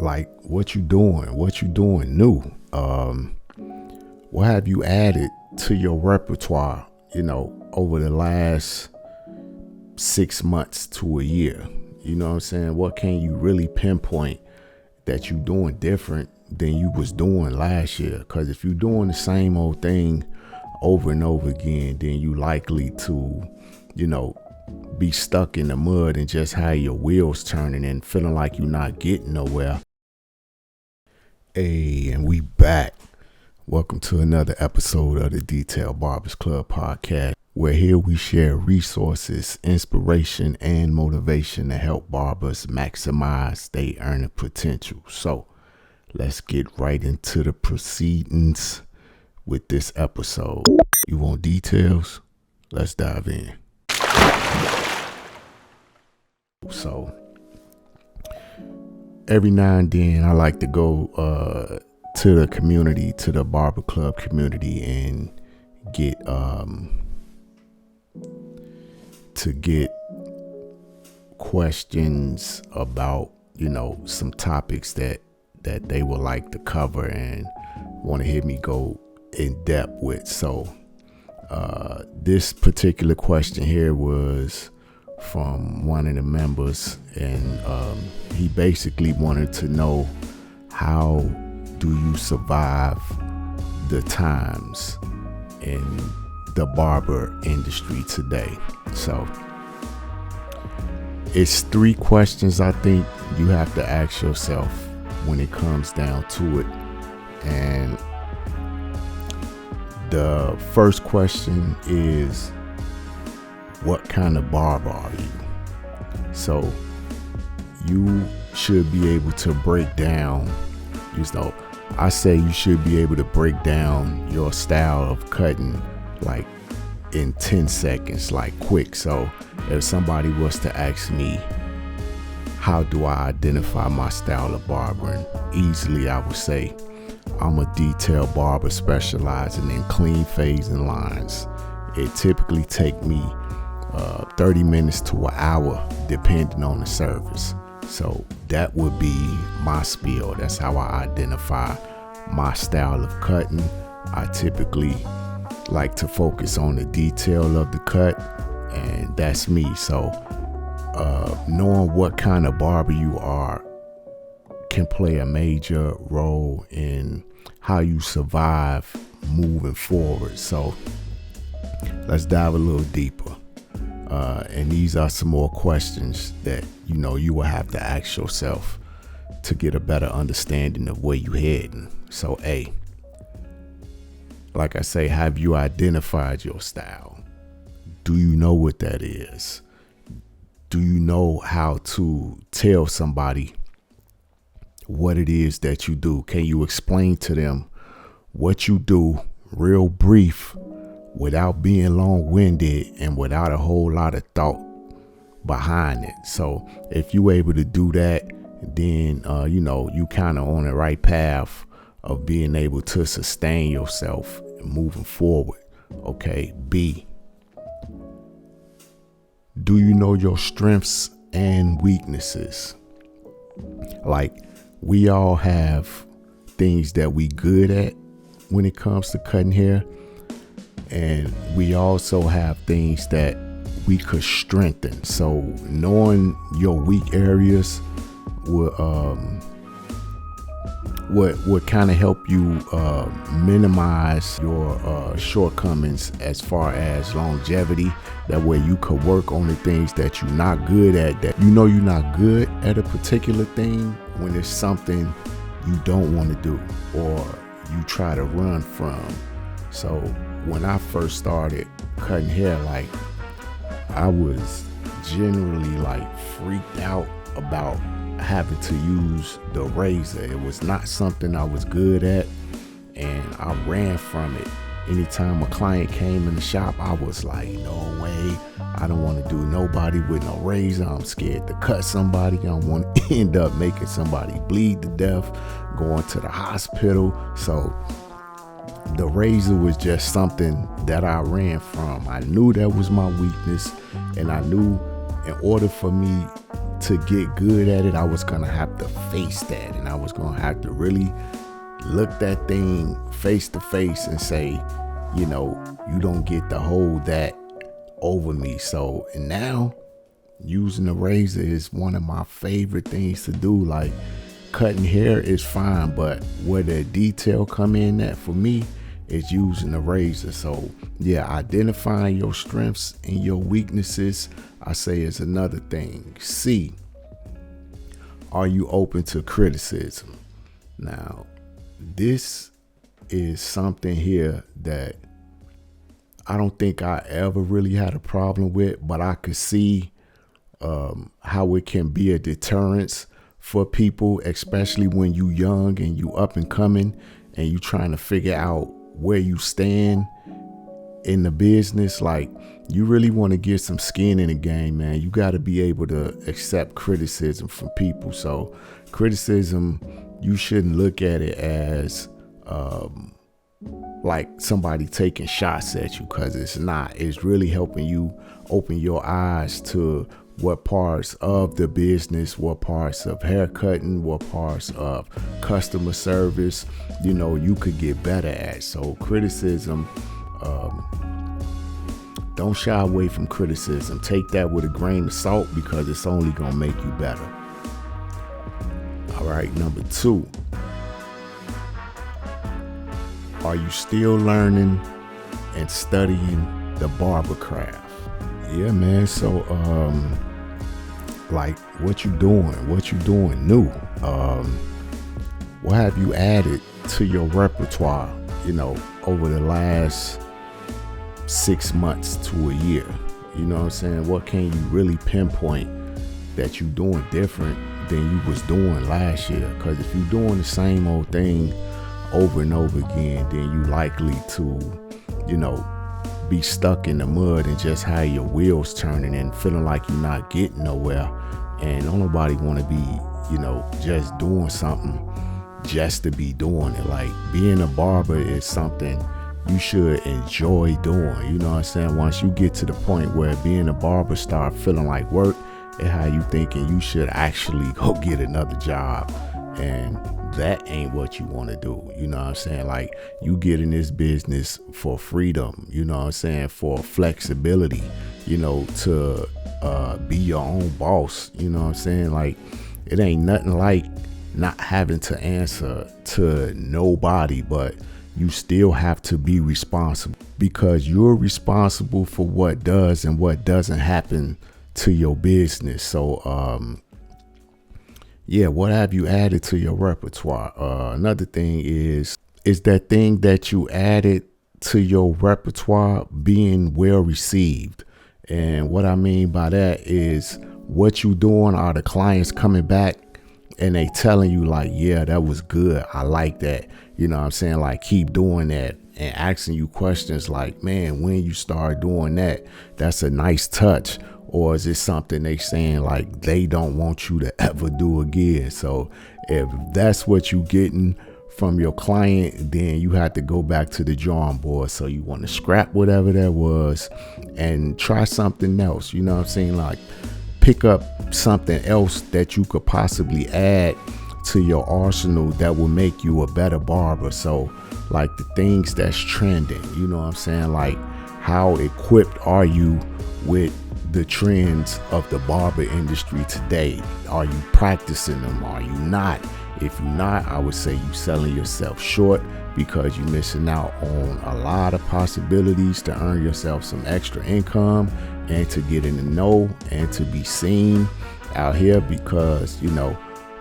like what you doing new. What have you added to your repertoire, over the last 6 months to a year? You know what I'm saying? What can you really pinpoint that you doing different than you was doing last year? Because if you're doing the same old thing over and over again, then you likely to, be stuck in the mud and just have your wheels turning and feeling like you're not getting nowhere. Hey, and we back. Welcome to another episode of the Detail Barbers Club podcast, where here we share resources, inspiration, and motivation to help barbers maximize their earning potential. So let's get right into the proceedings with this episode. You want details? Let's dive in. So every now and then I like to go to the community, to the barber club community, and get questions about some topics that they would like to cover and want to hear me go in depth with. So this particular question here was from one of the members, and he basically wanted to know, how do you survive the times in the barber industry today? So it's 3 questions I think you have to ask yourself when it comes down to it. And the first question is, what kind of barber are you? So you should be able to break down, I say you should be able to break down your style of cutting like in 10 seconds, like quick. So if somebody was to ask me, how do I identify my style of barbering? Easily I would say, I'm a detail barber specializing in clean fades and lines. It typically take me 30 minutes to an hour depending on the service. So that would be my spiel. That's how I identify my style of cutting. I typically like to focus on the detail of the cut, and that's me. So knowing what kind of barber you are can play a major role in how you survive moving forward. So let's dive a little deeper. And these are some more questions that you will have to ask yourself to get a better understanding of where you're heading. So A, like I say, have you identified your style? Do you know what that is? Do you know how to tell somebody what it is that you do? Can you explain to them what you do, real brief, without being long-winded and without a whole lot of thought behind it? So if you're able to do that, then you kind of on the right path of being able to sustain yourself moving forward. Okay. B, do you know your strengths and weaknesses? Like, we all have things that we good at when it comes to cutting hair, and we also have things that we could strengthen. So knowing your weak areas would kind of help you minimize your shortcomings as far as longevity. That way you could work on the things that you're not good at, that you're not good at a particular thing, when it's something you don't want to do or you try to run from. So when I first started cutting hair, like, I was generally freaked out about having to use the razor. It was not something I was good at, and I ran from it. Anytime a client came in the shop, I was like, no way, I don't want to do nobody with no razor. I'm scared to cut somebody. I don't want to end up making somebody bleed to death, going to the hospital. So the razor was just something that I ran from. I knew that was my weakness, and I knew in order for me to get good at it, I was going to have to face that. And I was going to have to really look that thing face to face and say, you don't get to hold that over me. So, and now using the razor is one of my favorite things to do. Like, cutting hair is fine, but where the detail come in at for me is using the razor. So yeah, identifying your strengths and your weaknesses, I say, is another thing. C, are you open to criticism? Now, this is something here that I don't think I ever really had a problem with, but I could see how it can be a deterrence for people, especially when you young and you up and coming and you trying to figure out where you stand in the business. Like, you really want to get some skin in the game, man. You got to be able to accept criticism from people. So criticism, you shouldn't look at it as like somebody taking shots at you, because it's not. It's really helping you open your eyes to what parts of the business, what parts of haircutting, what parts of customer service, you could get better at. So criticism, don't shy away from criticism. Take that with a grain of salt, because it's only gonna make you better. All right, number 2. Are you still learning and studying the barber craft? Yeah, man. So, like, what you doing new? What have you added to your repertoire, over the last 6 months to a year? You know what I'm saying? What can you really pinpoint that you're doing different than you was doing last year? Because if you're doing the same old thing over and over again, then you likely to, be stuck in the mud and just have your wheels turning and feeling like you're not getting nowhere. And don't nobody want to be, just doing something just to be doing it. Like, being a barber is something you should enjoy doing. You know what I'm saying? Once you get to the point where being a barber start feeling like work, and how you thinking you should actually go get another job. And that ain't what you want to do. You know what I'm saying? Like, you get in this business for freedom, you know what I'm saying? For flexibility, to be your own boss. You know what I'm saying? Like, it ain't nothing like not having to answer to nobody, but you still have to be responsible, because you're responsible for what does and what doesn't happen to your business. So, yeah, what have you added to your repertoire? Another thing is that thing that you added to your repertoire being well received. And what I mean by that is, what you doing, are the clients coming back and they telling you like, yeah, that was good, I like that. You know what I'm saying? Like, keep doing that, and asking you questions like, man, when you start doing that, that's a nice touch. Or is it something they saying like they don't want you to ever do again? So if that's what you getting from your client, then you have to go back to the drawing board. So you want to scrap whatever that was and try something else. You know what I'm saying? Like, pick up something else that you could possibly add to your arsenal that will make you a better barber. So, like, the things that's trending, you know what I'm saying? Like, how equipped are you with the trends of the barber industry today? Are you practicing them? Are you not? If you're not, I would say you're selling yourself short, because you're missing out on a lot of possibilities to earn yourself some extra income and to get in the know and to be seen out here. Because,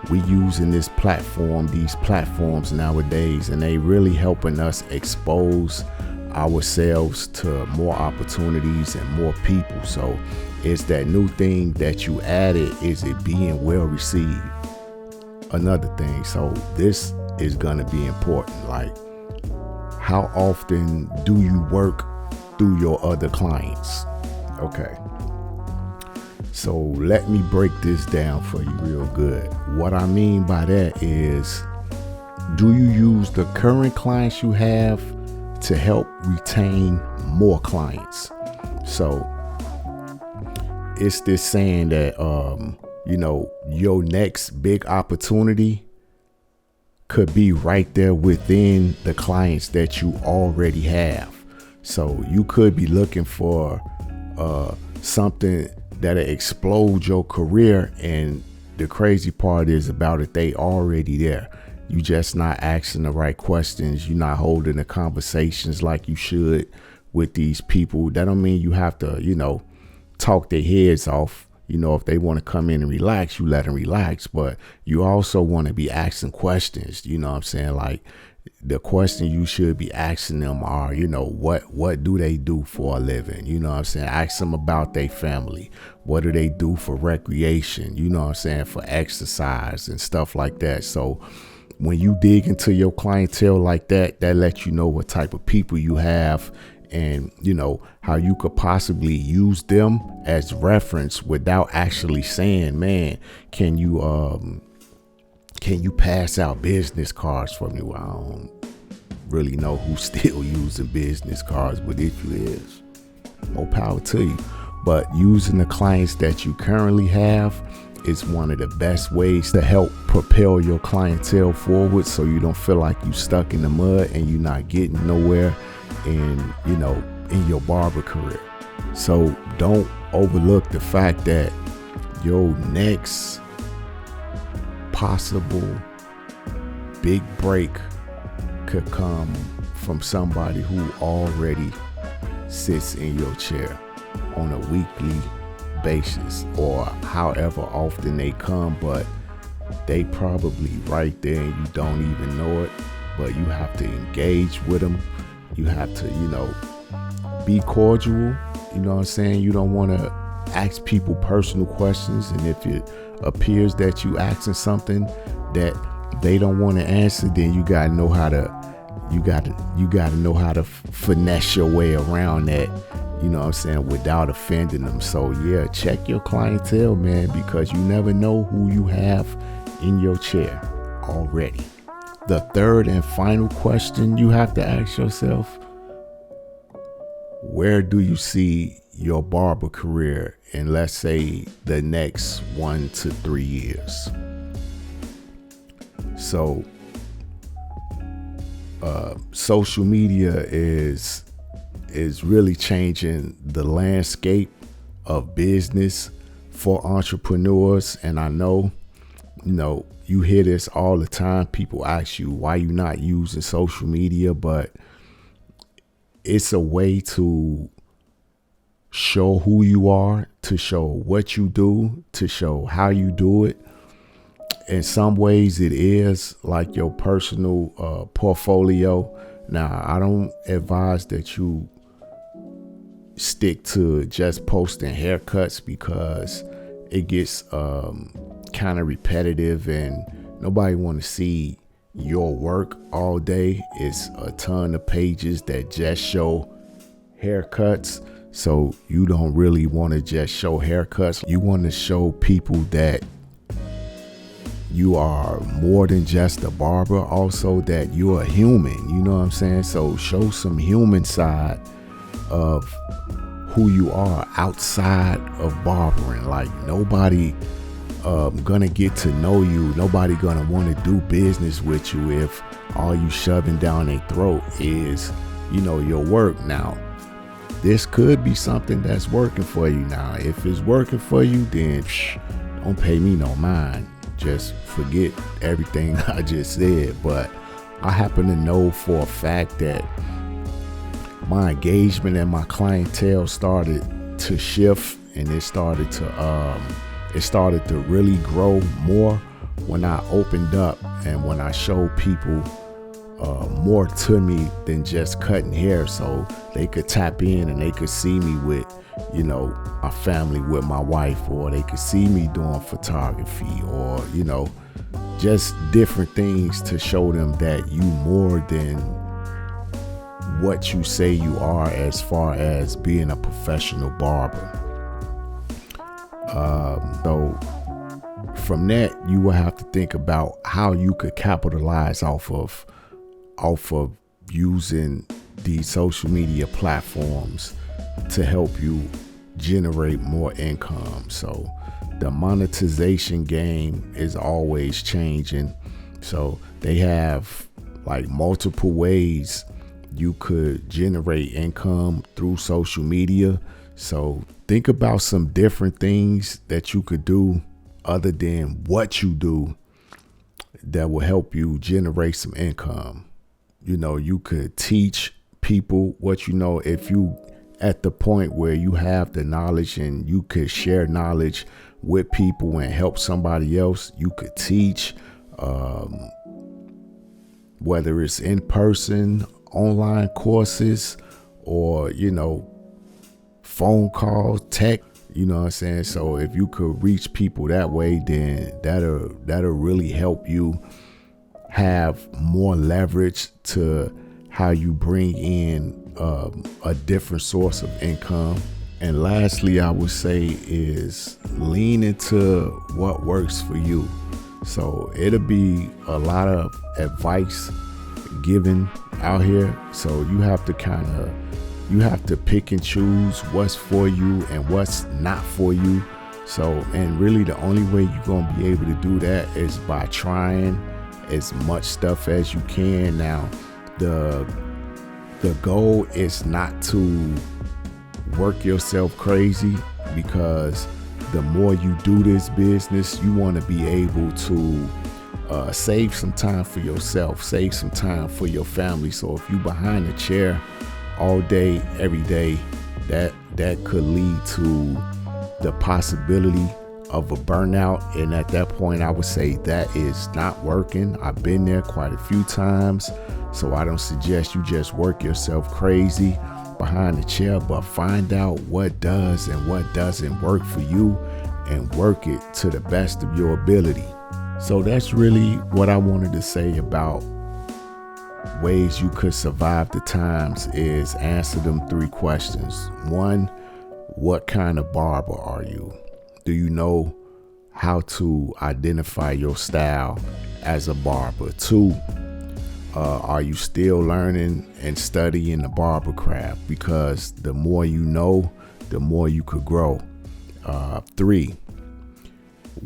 we using these platforms nowadays, and they really helping us expose ourselves to more opportunities and more people. So it's that new thing that you added, is it being well received? Another thing, so this is gonna be important. Like, how often do you work through your other clients? Okay, so let me break this down for you real good. What I mean by that is, do you use the current clients you have to help retain more clients? So it's this saying that your next big opportunity could be right there within the clients that you already have. So you could be looking for something that'll explode your career, and the crazy part is about it, they already there. You just not asking the right questions. You're not holding the conversations like you should with these people. That don't mean you have to, talk their heads off. If they want to come in and relax, you let them relax. But you also want to be asking questions. You know what I'm saying? Like, the question you should be asking them are, what do they do for a living? You know what I'm saying? Ask them about their family. What do they do for recreation? You know what I'm saying? For exercise and stuff like that. So when you dig into your clientele like that, that lets you know what type of people you have, and how you could possibly use them as reference without actually saying, man, can you pass out business cards for me? Well, I don't really know who's still using business cards, but if you is, more power to you. But using the clients that you currently have is one of the best ways to help propel your clientele forward, so you don't feel like you stuck in the mud and you're not getting nowhere in your barber career. So don't overlook the fact that your next possible big break could come from somebody who already sits in your chair on a weekly basis, or however often they come, but they probably right there and you don't even know it. But you have to engage with them. You have to, be cordial. You know what I'm saying? You don't want to ask people personal questions, and if it appears that you asking something that they don't want to answer, then you gotta know how to finesse your way around that. You know what I'm saying? Without offending them. So yeah, check your clientele, man, because you never know who you have in your chair already. The third and final question you have to ask yourself: where do you see your barber career in, let's say, the next 1 to 3 years? So social media is really changing the landscape of business for entrepreneurs. And I know, you hear this all the time. People ask you why you're not using social media, but it's a way to show who you are, to show what you do, to show how you do it. In some ways, it is like your personal portfolio. Now, I don't advise that you stick to just posting haircuts, because it gets kind of repetitive and nobody want to see your work all day. It's a ton of pages that just show haircuts. So you don't really want to just show haircuts. You want to show people that you are more than just a barber, also that you're a human. You know what I'm saying? So show some human side of who you are outside of barbering. Like, nobody gonna get to know you. Nobody gonna want to do business with you if all you shoving down their throat is, your work. Now, this could be something that's working for you. Now, if it's working for you, then don't pay me no mind. Just forget everything I just said. But I happen to know for a fact that my engagement and my clientele started to shift, and it started to really grow more when I opened up and when I showed people more to me than just cutting hair, so they could tap in and they could see me with, my family, with my wife, or they could see me doing photography, or, just different things to show them that you more than what you say you are as far as being a professional barber. So from that, you will have to think about how you could capitalize off of using these social media platforms to help you generate more income. So the monetization game is always changing. So they have like multiple ways you could generate income through social media. So think about some different things that you could do other than what you do that will help you generate some income. You know, you could teach people what you know. If you at the point where you have the knowledge and you could share knowledge with people and help somebody else, you could teach, whether it's in person, online courses, or, you know, phone calls, tech, you know what I'm saying? So if you could reach people that way, then that'll really help you have more leverage to how you bring in a different source of income. And lastly, I would say is lean into what works for you. So it'll be a lot of advice given out here. So you have to pick and choose what's for you and what's not for you. So, and really the only way you're going to be able to do that is by trying as much stuff as you can. Now, the goal is not to work yourself crazy, because the more you do this business, you want to be able to save some time for yourself, save some time for your family. So if you behind a chair all day, every day, that could lead to the possibility of a burnout. And at that point, I would say that is not working. I've been there quite a few times. So I don't suggest you just work yourself crazy behind the chair, but find out what does and what doesn't work for you and work it to the best of your ability. So that's really what I wanted to say about ways you could survive the times, is answer them 3 questions. 1, what kind of barber are you? Do you know how to identify your style as a barber? 2, are you still learning and studying the barber craft? Because the more you know, the more you could grow. 3,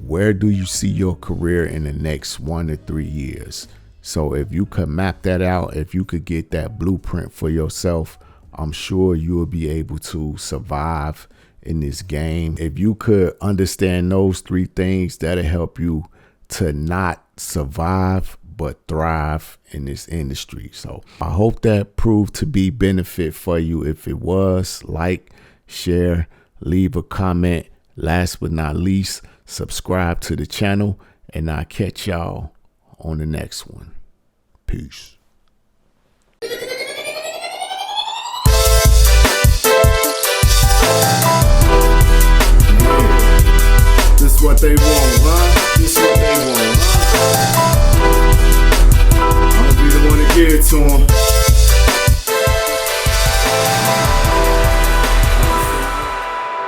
where do you see your career in the next 1 to 3 years? So if you could map that out, if you could get that blueprint for yourself, I'm sure you will be able to survive in this game. If you could understand those 3 things, that'll help you to not survive but thrive in this industry. So I hope that proved to be benefit for you. If it was, like, share, leave a comment. Last but not least, subscribe to the channel, and I'll catch y'all on the next one. Peace. This what they want, huh? This what they want, huh? I'll be the one to give it to them.